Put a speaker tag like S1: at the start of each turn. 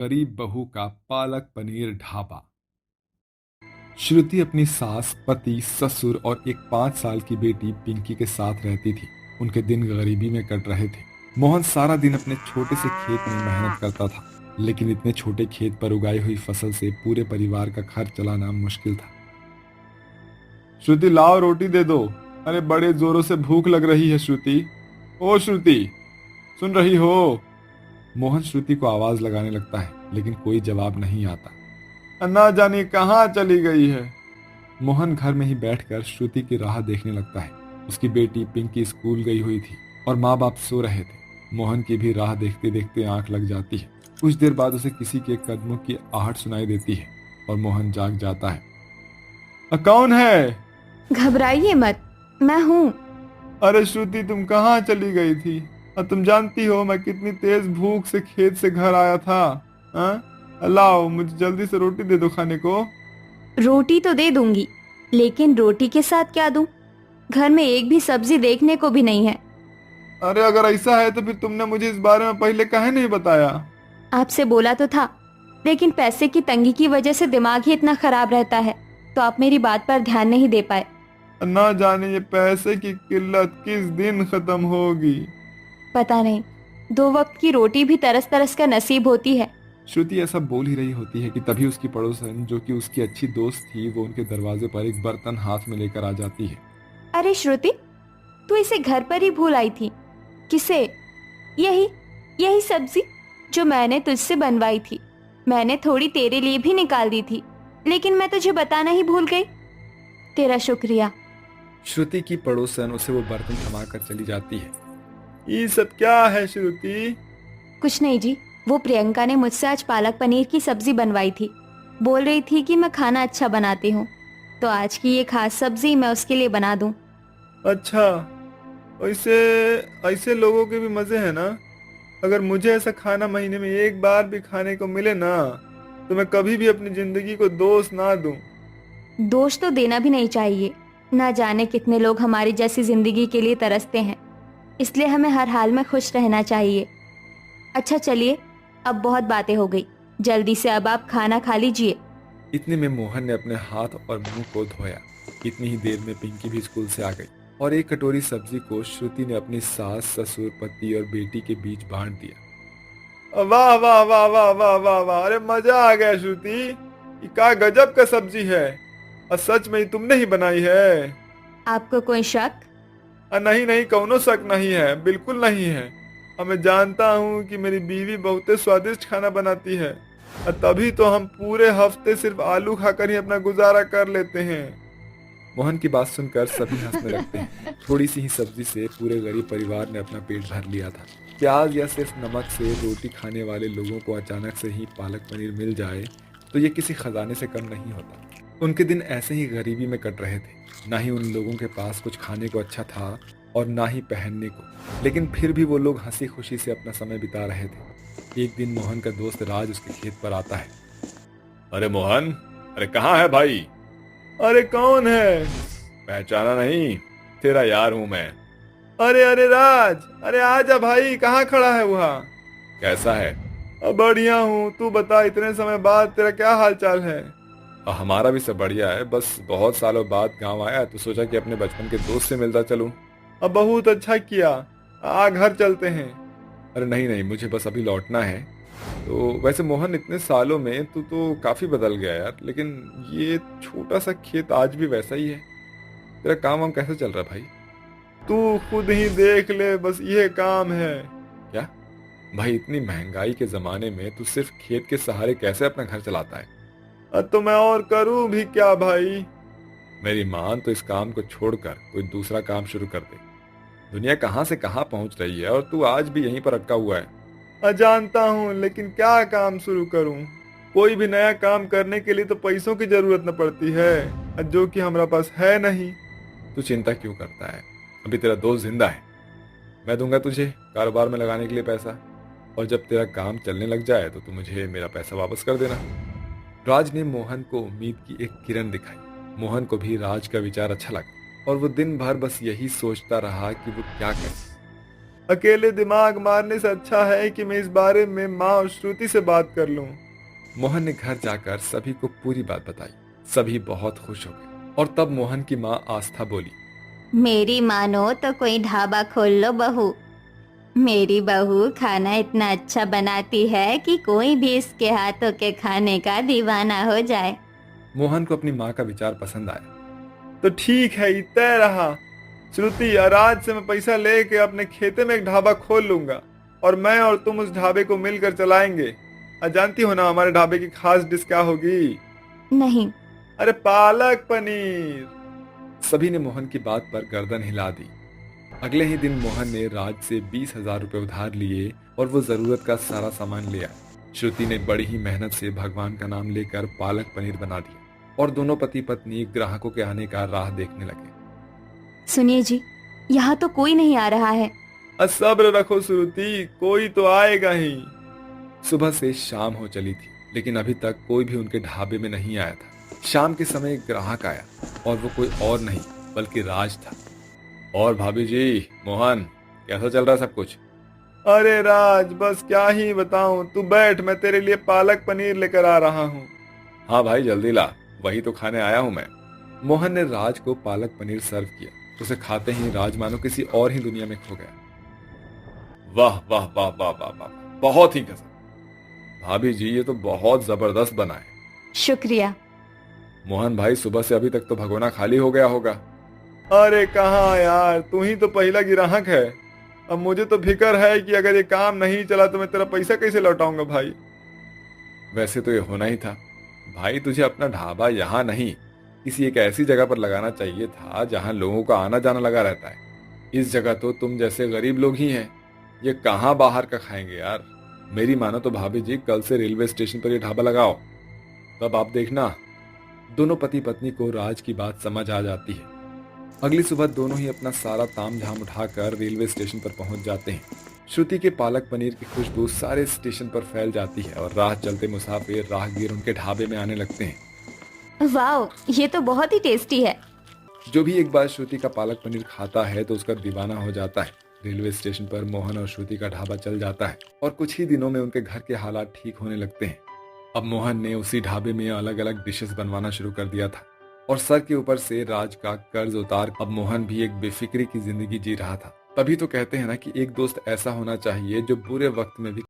S1: गरीब बहू का पालक पनीर ढाबा। श्रुति अपनी सास, पति, ससुर और एक 5 साल की बेटी पिंकी के साथ रहती थी। उनके दिन गरीबी में कट रहे थे। मोहन सारा दिन अपने छोटे से खेत में मेहनत करता था, लेकिन इतने छोटे खेत पर उगाई हुई फसल से पूरे परिवार का खर्च चलाना मुश्किल था। श्रुति, लाओ रोटी दे दो। अरे बड़े जोरों से भूख लग रही है श्रुति। ओ श्रुति, सुन रही हो? मोहन श्रुति को आवाज लगाने लगता है, लेकिन कोई जवाब नहीं आता। ना जाने कहाँ चली गई है। मोहन घर में ही बैठकर श्रुति की राह देखने लगता है। उसकी बेटी पिंकी स्कूल गई हुई थी और माँ बाप सो रहे थे। मोहन की भी राह देखते देखते आंख लग जाती है। कुछ देर बाद उसे किसी के कदमों की आहट सुनाई देती है और मोहन जाग जाता है। कौन है?
S2: घबराइए मत, मैं हूँ।
S1: अरे श्रुति, तुम कहाँ चली गई थी? और तुम जानती हो मैं कितनी तेज भूख से खेत से घर आया था। लाओ, मुझे जल्दी से रोटी दे दो खाने को।
S2: रोटी तो दे दूंगी, लेकिन रोटी के साथ क्या दूं? घर में एक भी सब्जी देखने को भी नहीं है।
S1: अरे अगर ऐसा है तो फिर तुमने मुझे इस बारे में पहले काहे नहीं बताया?
S2: आपसे बोला तो था, लेकिन पैसे की तंगी की वजह से दिमाग ही इतना खराब रहता है, तो आप मेरी बात पर ध्यान नहीं दे पाए।
S1: ना जाने ये पैसे की किल्लत किस दिन खत्म होगी।
S2: पता नहीं, 2 वक्त की रोटी भी तरस तरस का नसीब होती है।
S1: श्रुति ऐसा बोल ही रही होती है कि तभी उसकी पड़ोसन, जो कि उसकी अच्छी दोस्त थी, वो उनके दरवाजे पर एक बर्तन हाथ में लेकर आ जाती है।
S2: अरे श्रुति, तू इसे घर पर ही भूल आई थी। किसे? यही यही सब्जी जो मैंने तुझसे बनवाई थी। मैंने थोड़ी तेरे लिए भी निकाल दी थी, लेकिन मैं तुझे बताना ही भूल गई। तेरा शुक्रिया।
S1: श्रुति की पड़ोसन उसे वो बर्तन थमाकर चली जाती है। ये सब क्या है श्रुति?
S2: कुछ नहीं जी, वो प्रियंका ने मुझसे आज पालक पनीर की सब्जी बनवाई थी। बोल रही थी कि मैं खाना अच्छा बनाती हूँ, तो आज की ये खास सब्जी मैं उसके लिए बना दूँ।
S1: अच्छा, ऐसे ऐसे लोगों के भी मजे हैं ना। अगर मुझे ऐसा खाना महीने में एक बार भी खाने को मिले ना, तो मैं कभी भी अपनी जिंदगी को दोष ना दूं।
S2: दोष तो देना भी नहीं चाहिए। ना जाने कितने लोग हमारी जैसी जिंदगी के लिए तरसते हैं, इसलिए हमें हर हाल में खुश रहना चाहिए। अच्छा चलिए, अब बहुत बातें हो गई, जल्दी से अब आप खाना खा लीजिए।
S1: इतने में मोहन ने अपने हाथ और मुंह को धोया। इतनी ही देर में पिंकी भी स्कूल से आ गई और एक कटोरी सब्जी को श्रुति ने अपनी सास, ससुर, पति और बेटी के बीच बांट दिया। वाह वाह वाह वाह वाह वाह वाह! अरे मजा आ गया श्रुति, ये क्या गजब का सब्जी है। और सच में ही तुमने ही बनाई है?
S2: आपको कोई शक?
S1: नहीं नहीं, कौनो शक नहीं है, बिल्कुल नहीं है। और मैं जानता हूँ कि मेरी बीवी बहुत स्वादिष्ट खाना बनाती है, और तभी तो हम पूरे हफ्ते सिर्फ आलू खाकर ही अपना गुजारा कर लेते हैं। मोहन की बात सुनकर सभी हंसने लगते हैं। थोड़ी सी ही सब्जी से पूरे गरीब परिवार ने अपना पेट भर लिया था। प्याज या सिर्फ नमक से रोटी खाने वाले लोगों को अचानक से ही पालक पनीर मिल जाए तो ये किसी खजाने से कम नहीं होता। उनके दिन ऐसे ही गरीबी में कट रहे थे। ना ही उन लोगों के पास कुछ खाने को अच्छा था और ना ही पहनने को, लेकिन फिर भी वो लोग हंसी खुशी से अपना समय बिता रहे थे। एक दिन मोहन का दोस्त राज उसके खेत पर आता है। अरे मोहन, अरे कहाँ है भाई? अरे कौन है? पहचाना नहीं? तेरा यार हूं मैं। अरे अरे राज, अरे आजा भाई, कहाँ खड़ा है वहाँ? कैसा है? बढ़िया हूँ, तू बता, इतने समय बाद तेरा क्या हाल चाल है? हमारा भी सब बढ़िया है, बस बहुत सालों बाद गांव आया तो सोचा कि अपने बचपन के दोस्त से मिलता चलूं। अब बहुत अच्छा किया, आ घर चलते हैं। अरे नहीं नहीं, मुझे बस अभी लौटना है। तो वैसे मोहन, इतने सालों में तू तो काफी बदल गया यार, लेकिन ये छोटा सा खेत आज भी वैसा ही है। तेरा काम वाम कैसे चल रहा है भाई? तू खुद ही देख ले, बस ये काम है। क्या भाई, इतनी महंगाई के जमाने में तू सिर्फ खेत के सहारे कैसे अपना घर चलाता है? तो मैं और करूं भी क्या भाई? मेरी मान तो इस काम को छोड़कर कोई दूसरा काम शुरू कर दे। दुनिया कहाँ से कहाँ पहुंच रही है और तू आज भी यहीं पर अटका हुआ है। जानता हूँ, लेकिन क्या काम शुरू करूँ? कोई भी नया काम करने के लिए तो पैसों की जरूरत न पड़ती है, जो कि हमारे पास है नहीं। तू चिंता क्यों करता है? अभी तेरा दोस्त जिंदा है। मैं दूंगा तुझे कारोबार में लगाने के लिए पैसा, और जब तेरा काम चलने लग जाए तो तू मुझे मेरा पैसा वापस कर देना। राज ने मोहन को उम्मीद की एक किरण दिखाई। मोहन को भी राज का विचार अच्छा लगा और वो दिन भर बस यही सोचता रहा कि वो क्या करे। अकेले दिमाग मारने से अच्छा है कि मैं इस बारे में माँ और श्रुति से बात कर लूं। मोहन ने घर जाकर सभी को पूरी बात बताई। सभी बहुत खुश हो गए और तब मोहन की माँ आस्था बोली,
S2: मेरी मानो तो कोई ढाबा खोल लो बहू। मेरी बहू खाना इतना अच्छा बनाती है कि कोई भी इसके हाथों के खाने का दीवाना हो जाए।
S1: मोहन को अपनी माँ का विचार पसंद आया। तो ठीक है, ये तय रहा। श्रुति, आज से मैं पैसा लेके अपने खेते में एक ढाबा खोल लूंगा और मैं और तुम उस ढाबे को मिलकर चलाएंगे। जानती हो ना हमारे ढाबे की खास डिश क्या होगी?
S2: नहीं।
S1: अरे पालक पनीर। सभी ने मोहन की बात पर गर्दन हिला दी। अगले ही दिन मोहन ने राज से 20,000 रुपए उधार लिए और वो जरूरत का सारा सामान ले आया। श्रुति ने बड़ी ही मेहनत से भगवान का नाम लेकर पालक पनीर बना दिया और दोनों पति पत्नी ग्राहकों के आने का राह देखने लगे।
S2: सुनिए जी, यहाँ तो कोई नहीं आ रहा है।
S1: सब्र रखो श्रुति, कोई तो आएगा ही। सुबह से शाम हो चली थी, लेकिन अभी तक कोई भी उनके ढाबे में नहीं आया था। शाम के समय एक ग्राहक आया और वो कोई और नहीं बल्कि राज था। और भाभी जी, मोहन, कैसा चल रहा है सब कुछ? अरे राज, बस क्या ही बताऊं, तू बैठ, मैं तेरे लिए पालक पनीर लेकर आ रहा हूँ। हाँ भाई, जल्दी ला, वही तो खाने आया हूँ मैं। मोहन ने राज को पालक पनीर सर्व किया। उसे खाते ही राज मानो किसी और ही दुनिया में खो गया। वाह वाह वाह वाह वाह वाह, बहुत ही गजब। भाभी जी, ये तो बहुत जबरदस्त बना है।
S2: शुक्रिया।
S1: मोहन भाई, सुबह से अभी तक तो भगोना खाली हो गया होगा। अरे कहाँ यार, तू ही तो पहला ग्राहक है। अब मुझे तो फिक्र है कि अगर ये काम नहीं चला तो मैं तेरा पैसा कैसे लौटाऊंगा भाई। वैसे तो ये होना ही था भाई। तुझे अपना ढाबा यहाँ नहीं, किसी एक ऐसी जगह पर लगाना चाहिए था जहाँ लोगों का आना जाना लगा रहता है। इस जगह तो तुम जैसे गरीब लोग ही हैं। ये कहाँ बाहर का खाएंगे यार। मेरी मानो तो भाभी जी, कल से रेलवे स्टेशन पर ये ढाबा लगाओ, तब आप देखना। दोनों पति पत्नी को राज की बात समझ आ जाती है। अगली सुबह दोनों ही अपना सारा ताम झाम उठाकर रेलवे स्टेशन पर पहुंच जाते हैं। श्रुति के पालक पनीर की खुशबू सारे स्टेशन पर फैल जाती है और राह चलते मुसाफिर राहगीर उनके ढाबे में आने लगते हैं।
S2: वाह, ये तो बहुत ही टेस्टी है।
S1: जो भी एक बार श्रुति का पालक पनीर खाता है तो उसका दीवाना हो जाता है। रेलवे स्टेशन पर मोहन और श्रुति का ढाबा चल जाता है और कुछ ही दिनों में उनके घर के हालात ठीक होने लगते हैं। अब मोहन ने उसी ढाबे में अलग अलग डिशेस बनवाना शुरू कर दिया था और सर के ऊपर से राज का कर्ज उतार अब मोहन भी एक बेफिक्री की जिंदगी जी रहा था। तभी तो कहते हैं ना कि एक दोस्त ऐसा होना चाहिए जो बुरे वक्त में भी